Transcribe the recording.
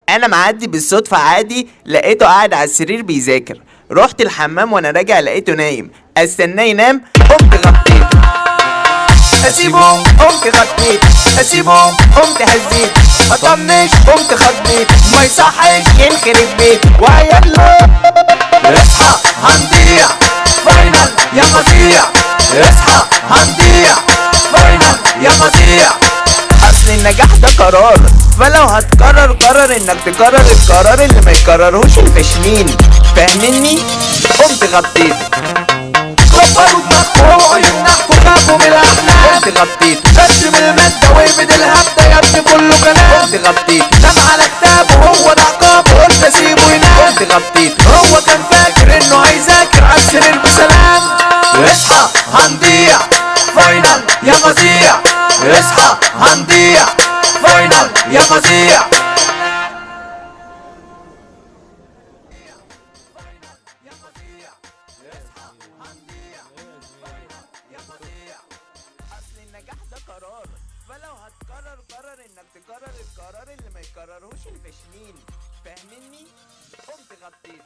انا معدي بالصدفة عادي، لقيته قاعد على السرير بيذاكر. رحت الحمام وانا راجع لقيته نايم، استناه ينام قمت غطيته. اسيبه قمت غطيت، اسيبه قمت هزيت، اطنش قمت خضيت، ما يصحش ينخرب بيت وعياله. اصحى هنضيع فاينل يا مذيع، اصحى هنضيع فاينل يا مذيع. اصل النجاح ده قرار، فلو هتقرر قرر انك تقرر القرار اللي ما يكررهوش الفاشلين، فاهمني؟ قمت غطيت. كبروا دماغكوا اوعوا يمنعكوا، خافوا من الاحلام. قمت غطيت. رسم المادة وابد الهبدة يا ابني كله كلام. قمت غطيت. نام على كتابه وهو ده عقابه، قلت اسيبه ينام. قمت غطيت. هو كان فاكر انه هيذاكر عالسرير بسلام. اصحى هنضيع فاينل يا مذيع، اصحى هنضيع فاينل يا مذيع. اصل النجاح ده قرار، فلو هتقرر قرر انك تقرر القرار اللي ما يكررهوش الفاشلين، فاهمني؟ قمت غطيت.